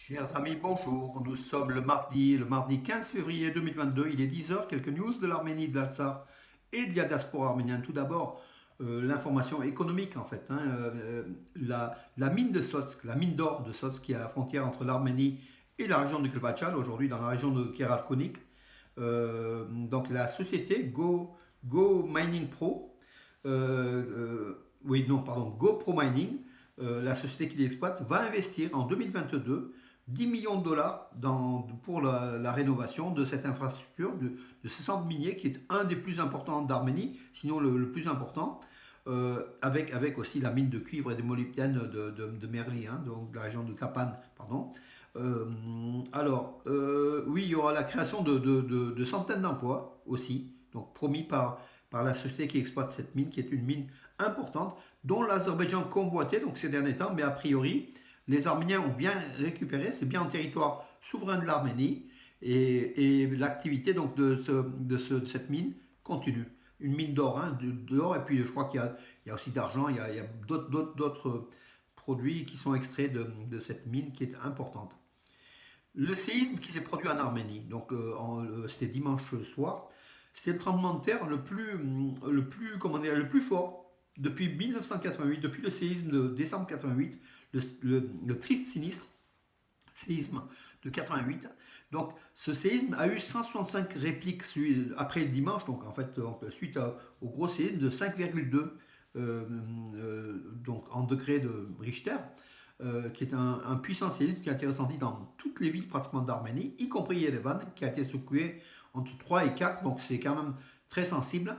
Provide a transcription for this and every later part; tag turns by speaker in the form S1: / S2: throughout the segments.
S1: Chers amis, bonjour. Nous sommes le mardi 15 février 2022. Il est 10 heures. Quelques news de l'Arménie, de l'Artsakh et de la diaspora arménienne. Tout d'abord, l'information économique en fait. La mine de Sotsk, la mine d'or de Sotsk, qui est à la frontière entre l'Arménie et la région de Kılbachal, aujourd'hui dans la région de Karakonik. Donc la société Go Mining Pro, Go Pro Mining, la société qui l'exploite, va investir en 2022 10 millions de dollars pour la rénovation de cette infrastructure, de ce centre minier qui est un des plus importants d'Arménie, sinon le plus important, avec aussi la mine de cuivre et de molybdène de Merli, donc de la région de Kapan, pardon. Oui, il y aura la création de centaines d'emplois aussi, donc promis par la société qui exploite cette mine, qui est une mine importante, dont l'Azerbaïdjan convoitait donc ces derniers temps, mais a priori, les Arméniens ont bien récupéré, c'est bien en territoire souverain de l'Arménie, et l'activité donc de cette mine continue. Une mine d'or, d'or, et puis je crois qu'il y a aussi d'argent, il y a d'autres produits qui sont extraits de cette mine qui est importante. Le séisme qui s'est produit en Arménie, donc c'était dimanche soir, c'était le tremblement de terre le plus fort depuis 1988, depuis le séisme de décembre 88, le triste sinistre séisme de 88. Donc ce séisme a eu 165 répliques après le dimanche, donc en fait suite au gros séisme de 5,2 donc en degrés de Richter, qui est un puissant séisme qui a été ressenti dans toutes les villes pratiquement d'Arménie, y compris Yerevan, qui a été secoué entre 3 et 4, donc c'est quand même très sensible.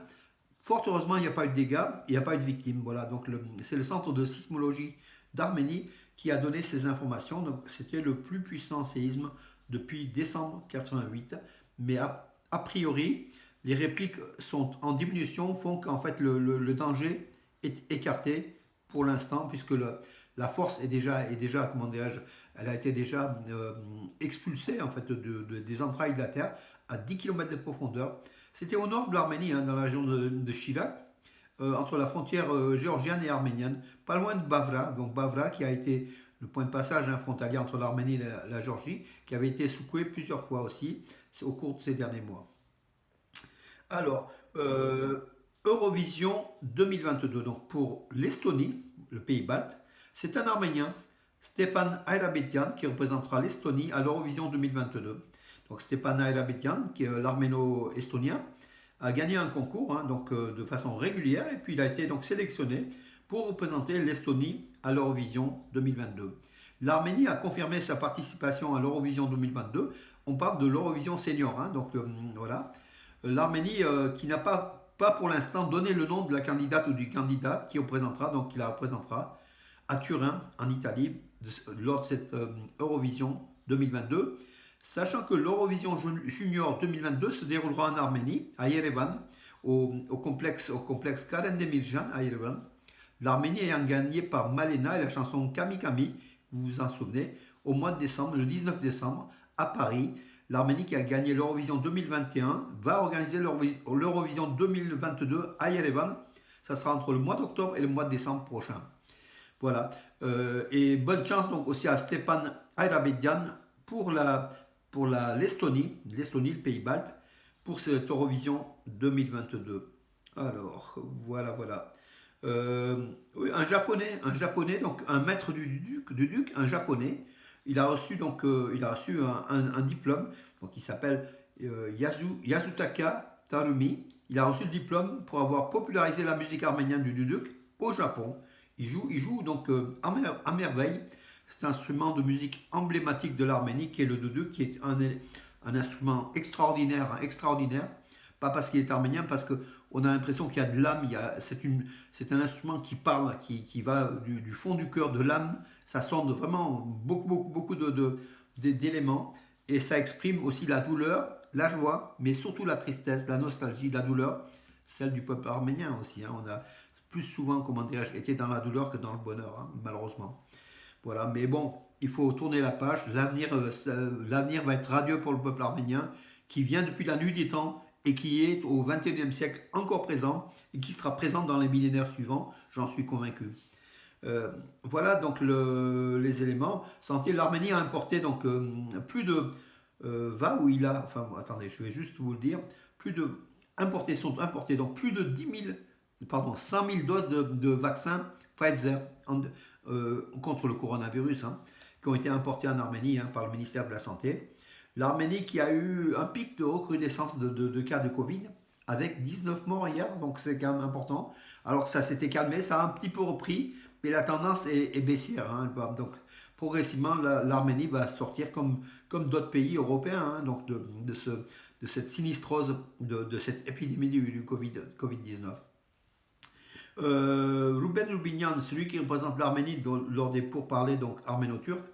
S1: Fort heureusement, il n'y a pas eu de dégâts, il n'y a pas eu de victimes. Voilà, donc c'est le centre de sismologie d'Arménie qui a donné ces informations. Donc c'était le plus puissant séisme depuis décembre 88, mais a priori, les répliques sont en diminution, font qu'en fait le danger est écarté pour l'instant, puisque la force est déjà comment dirais-je, elle a été déjà expulsée en fait des entrailles de la Terre à 10 km de profondeur. C'était au nord de l'Arménie, dans la région de Chirac, entre la frontière géorgienne et arménienne, pas loin de Bavra, donc Bavra qui a été le point de passage frontalier entre l'Arménie et la Géorgie, qui avait été secoué plusieurs fois aussi au cours de ces derniers mois. Alors, Eurovision 2022, donc pour l'Estonie, le pays balte, c'est un Arménien, Stepan Ayrabetian, qui représentera l'Estonie à l'Eurovision 2022. Donc Stepan Ayrabetian, qui est l'arméno-estonien, a gagné un concours de façon régulière et puis il a été donc sélectionné pour représenter l'Estonie à l'Eurovision 2022. L'Arménie a confirmé sa participation à l'Eurovision 2022. On parle de l'Eurovision senior, voilà. L'Arménie qui n'a pas pour l'instant donné le nom de la candidate ou du candidat qui la représentera à Turin, en Italie, lors de cette Eurovision 2022. Sachant que l'Eurovision Junior 2022 se déroulera en Arménie, à Yerevan, au complexe Karen Demirjan à Yerevan. L'Arménie ayant gagné par Malena et la chanson Kami Kami, vous vous en souvenez, au mois de décembre, le 19 décembre, à Paris. L'Arménie qui a gagné l'Eurovision 2021 va organiser l'Eurovision 2022 à Yerevan. Ça sera entre le mois d'octobre et le mois de décembre prochain. Voilà. Et bonne chance donc aussi à Stepan Ayrabetian pour l'Estonie, le pays balte, pour cette Eurovision 2022. Alors, voilà. Oui, un japonais, donc un maître du duc, un japonais. Il a reçu un diplôme, donc il s'appelle Yasutaka Tarumi. Il a reçu le diplôme pour avoir popularisé la musique arménienne du duc au Japon. Il joue donc à merveille cet instrument de musique emblématique de l'Arménie qui est le duduk, qui est un instrument extraordinaire, pas parce qu'il est arménien, parce qu'on a l'impression qu'il y a de l'âme, c'est un instrument qui parle, qui va du fond du cœur, de l'âme, ça sonne vraiment beaucoup d'éléments, et ça exprime aussi la douleur, la joie, mais surtout la tristesse, la nostalgie, la douleur, celle du peuple arménien aussi. On a plus souvent, été dans la douleur que dans le bonheur, malheureusement. Voilà, mais bon, il faut tourner la page. L'avenir va être radieux pour le peuple arménien, qui vient depuis la nuit des temps et qui est au XXIe siècle encore présent et qui sera présent dans les millénaires suivants, j'en suis convaincu. Euh, voilà donc les éléments. Santé, l'Arménie a importé donc plus de va où il a, enfin attendez, je vais juste vous le dire, plus de importés sont importés donc plus de 10 000, pardon, 100 000 doses de vaccins Pfizer contre le coronavirus, hein, qui ont été importés en Arménie, hein, par le ministère de la Santé. L'Arménie qui a eu un pic de recrudescence de cas de Covid avec 19 morts hier, donc c'est quand même important. Alors ça s'était calmé, ça a un petit peu repris, mais la tendance est baissière, hein. Donc progressivement, l'Arménie va sortir comme d'autres pays européens, hein, donc de cette sinistrose, de cette épidémie du Covid-19. Ruben Rubinian, celui qui représente l'Arménie lors des pourparlers donc arméno-turcs,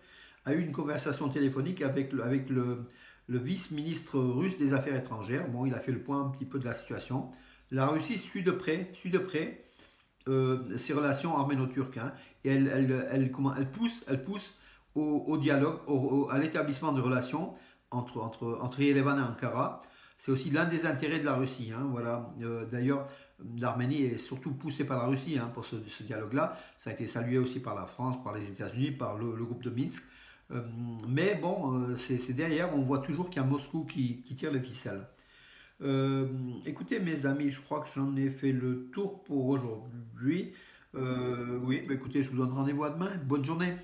S1: a eu une conversation téléphonique avec le vice-ministre russe des Affaires étrangères. Bon, il a fait le point un petit peu de la situation. La Russie suit de près ses relations arméno-turques, hein, et elle pousse au dialogue, à l'établissement de relations entre Yerevan et Ankara. C'est aussi l'un des intérêts de la Russie, hein, voilà. D'ailleurs, l'Arménie est surtout poussée par la Russie, hein, pour ce dialogue-là. Ça a été salué aussi par la France, par les États-Unis, par le groupe de Minsk. Mais bon, c'est derrière, on voit toujours qu'il y a Moscou qui tire les ficelles. Euh, Écoutez mes amis, je crois que j'en ai fait le tour pour aujourd'hui. Oui, bah écoutez, je vous donne rendez-vous à demain. Bonne journée.